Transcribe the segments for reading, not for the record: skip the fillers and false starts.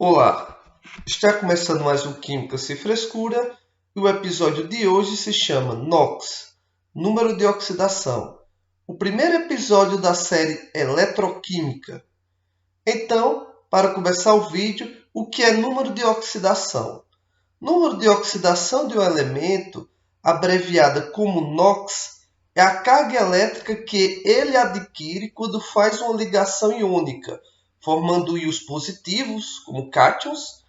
Olá, está começando mais um Química Sem Frescura e o episódio de hoje se chama NOx, número de oxidação, o primeiro episódio da série Eletroquímica. Então, para começar o vídeo, o que é número de oxidação? Número de oxidação de um elemento, abreviada como NOx, é a carga elétrica que ele adquire quando faz uma ligação iônica, formando íons positivos, como cátions,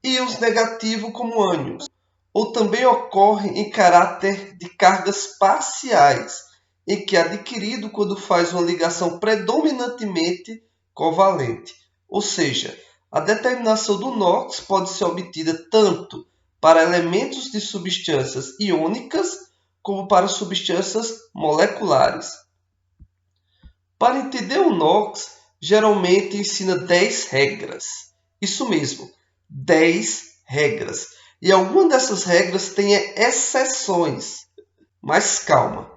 e íons negativos, como ânions. Ou também ocorre em caráter de cargas parciais, em que é adquirido quando faz uma ligação predominantemente covalente. Ou seja, a determinação do NOx pode ser obtida tanto para elementos de substâncias iônicas como para substâncias moleculares. Para entender o NOx, geralmente ensina 10 regras. Isso mesmo, 10 regras. E algumas dessas regras têm exceções. Mas calma,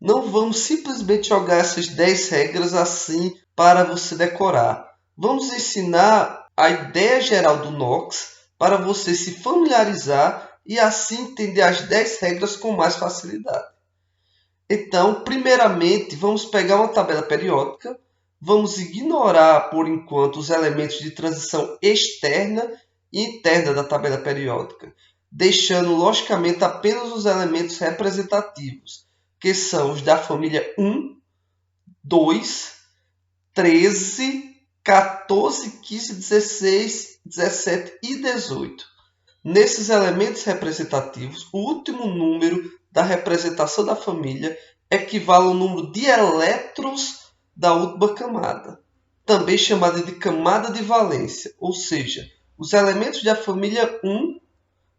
não vamos simplesmente jogar essas 10 regras assim para você decorar. Vamos ensinar a ideia geral do NOx para você se familiarizar e assim entender as 10 regras com mais facilidade. Então, primeiramente, vamos pegar uma tabela periódica, vamos ignorar, por enquanto, os elementos de transição externa e interna da tabela periódica, deixando, logicamente, apenas os elementos representativos, que são os da família 1, 2, 13, 14, 15, 16, 17 e 18. Nesses elementos representativos, o último número da representação da família equivale ao número de elétrons da última camada, também chamada de camada de valência, ou seja, os elementos da família 1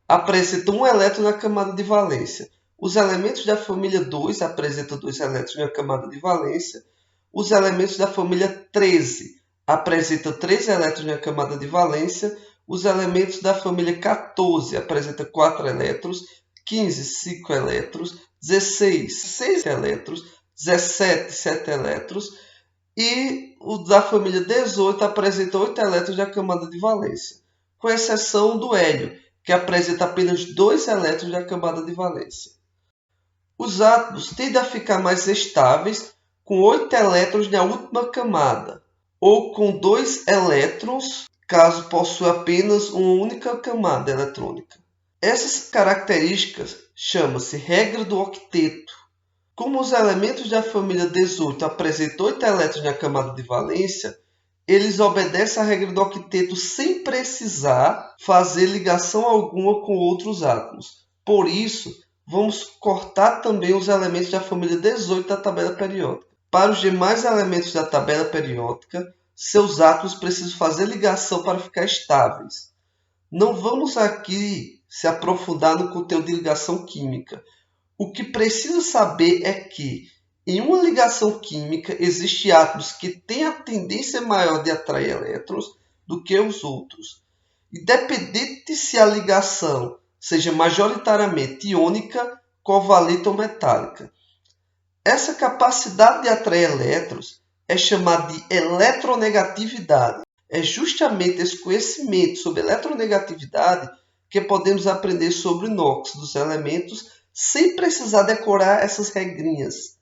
apresentam um elétron na camada de valência, os elementos da família 2 apresentam 2 elétrons na camada de valência, os elementos da família 13 apresentam 3 elétrons na camada de valência, os elementos da família 14 apresentam 4 elétrons, 15, 5 elétrons, 16, 6 elétrons, 17, 7 elétrons e o da família 18 apresenta 8 elétrons na camada de valência, com exceção do hélio, que apresenta apenas 2 elétrons na camada de valência. Os átomos tendem a ficar mais estáveis com 8 elétrons na última camada, ou com 2 elétrons caso possua apenas uma única camada eletrônica. Essas características chamam-se regra do octeto. Como os elementos da família 18 apresentam 8 elétrons na camada de valência, eles obedecem à regra do octeto sem precisar fazer ligação alguma com outros átomos. Por isso, vamos cortar também os elementos da família 18 da tabela periódica. Para os demais elementos da tabela periódica, seus átomos precisam fazer ligação para ficar estáveis. Não vamos aqui se aprofundar no conteúdo de ligação química. O que precisa saber é que, em uma ligação química, existem átomos que têm a tendência maior de atrair elétrons do que os outros. Independente se a ligação seja majoritariamente iônica, covalente ou metálica. Essa capacidade de atrair elétrons é chamada de eletronegatividade. É justamente esse conhecimento sobre eletronegatividade que podemos aprender sobre o NOx dos elementos sem precisar decorar essas regrinhas.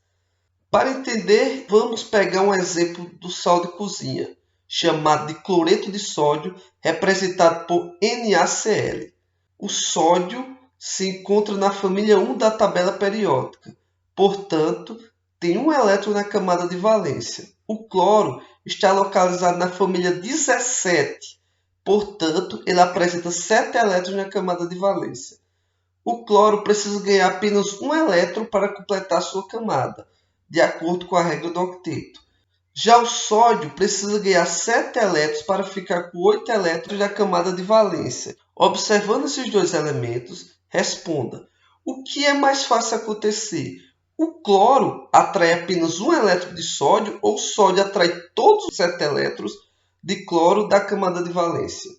Para entender, vamos pegar um exemplo do sal de cozinha, chamado de cloreto de sódio, representado por NaCl. O sódio se encontra na família 1 da tabela periódica, portanto, tem um elétron na camada de valência. O cloro está localizado na família 17, portanto, ele apresenta 7 elétrons na camada de valência. O cloro precisa ganhar apenas um elétron para completar sua camada, de acordo com a regra do octeto. Já o sódio precisa ganhar 7 elétrons para ficar com 8 elétrons na camada de valência. Observando esses dois elementos, responda: o que é mais fácil acontecer? O cloro atrai apenas um elétron de sódio ou o sódio atrai todos os 7 elétrons de cloro da camada de valência?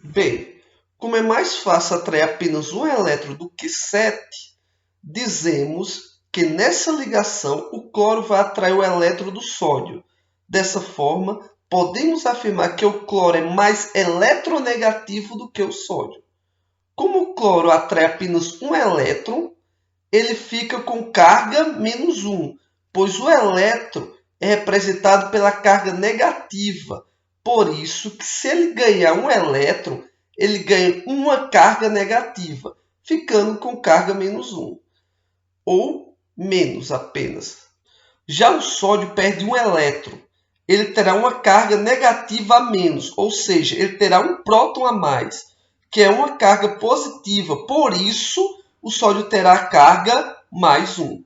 Bem, como é mais fácil atrair apenas um elétron do que 7, dizemos que nessa ligação o cloro vai atrair o elétron do sódio. Dessa forma, podemos afirmar que o cloro é mais eletronegativo do que o sódio. Como o cloro atrai apenas um elétron, ele fica com carga menos 1, pois o elétron é representado pela carga negativa. Por isso que se ele ganhar um elétron, ele ganha uma carga negativa, ficando com carga menos 1, ou menos apenas. Já o sódio perde um elétron, ele terá uma carga negativa a menos, ou seja, ele terá um próton a mais, que é uma carga positiva. Por isso, o sódio terá carga mais 1.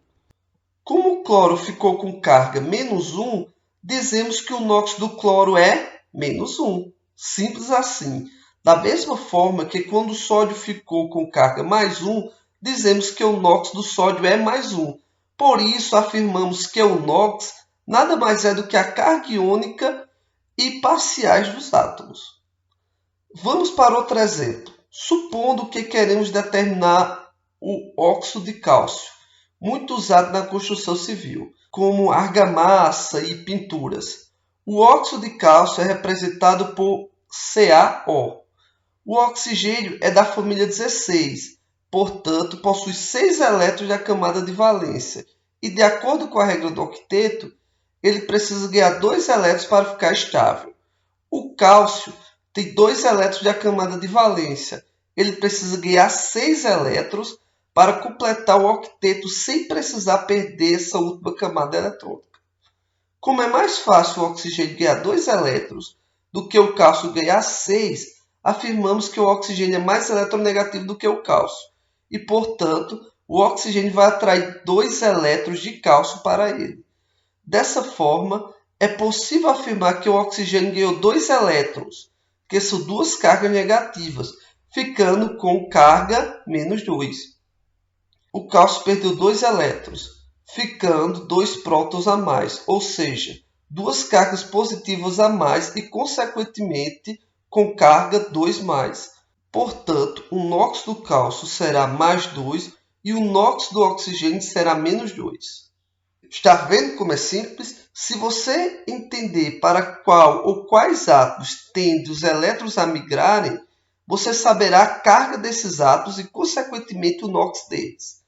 Como o cloro ficou com carga menos 1, dizemos que o NOx do cloro é menos 1. Simples assim. Da mesma forma que quando o sódio ficou com carga mais 1, dizemos que o NOx do sódio é mais 1. Por isso, afirmamos que o NOx nada mais é do que a carga iônica e parciais dos átomos. Vamos para outro exemplo. Supondo que queremos determinar o óxido de cálcio, muito usado na construção civil, como argamassa e pinturas. O óxido de cálcio é representado por CaO. O oxigênio é da família 16, portanto, possui 6 elétrons da camada de valência. E, de acordo com a regra do octeto, ele precisa ganhar 2 elétrons para ficar estável. O cálcio tem 2 elétrons da camada de valência. Ele precisa ganhar 6 elétrons para completar o octeto sem precisar perder essa última camada eletrônica. Como é mais fácil o oxigênio ganhar 2 elétrons do que o cálcio ganhar 6, afirmamos que o oxigênio é mais eletronegativo do que o cálcio. E, portanto, o oxigênio vai atrair 2 elétrons de cálcio para ele. Dessa forma, é possível afirmar que o oxigênio ganhou 2 elétrons, que são 2 cargas negativas, ficando com carga menos 2. O cálcio perdeu 2 elétrons, ficando 2 prótons a mais, ou seja, 2 cargas positivas a mais e, consequentemente, com carga 2 mais. Portanto, o NOx do cálcio será mais 2 e o NOx do oxigênio será menos 2. Está vendo como é simples? Se você entender para qual ou quais átomos tendem os elétrons a migrarem, você saberá a carga desses átomos e, consequentemente, o NOx deles.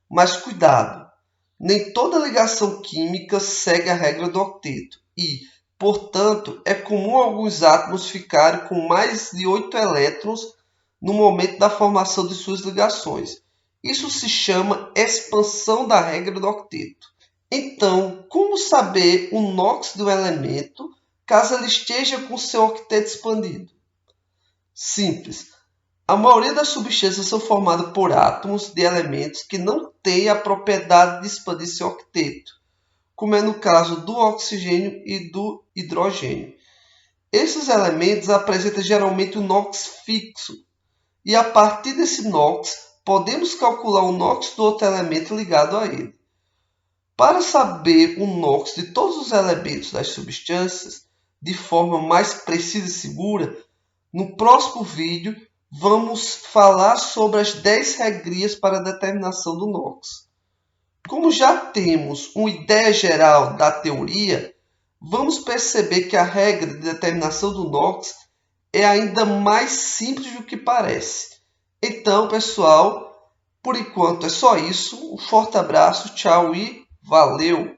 Mas cuidado! Nem toda ligação química segue a regra do octeto e, portanto, é comum alguns átomos ficarem com mais de 8 elétrons no momento da formação de suas ligações. Isso se chama expansão da regra do octeto. Então, como saber o NOx do elemento caso ele esteja com seu octeto expandido? Simples. A maioria das substâncias são formadas por átomos de elementos que não têm a propriedade de expandir seu octeto, como é no caso do oxigênio e do hidrogênio. Esses elementos apresentam geralmente um NOx fixo, e a partir desse NOx podemos calcular o NOx do outro elemento ligado a ele. Para saber o NOx de todos os elementos das substâncias de forma mais precisa e segura, no próximo vídeo vamos falar sobre as 10 regrinhas para a determinação do NOx. Como já temos uma ideia geral da teoria, vamos perceber que a regra de determinação do NOx é ainda mais simples do que parece. Então, pessoal, por enquanto é só isso. Um forte abraço, tchau e valeu!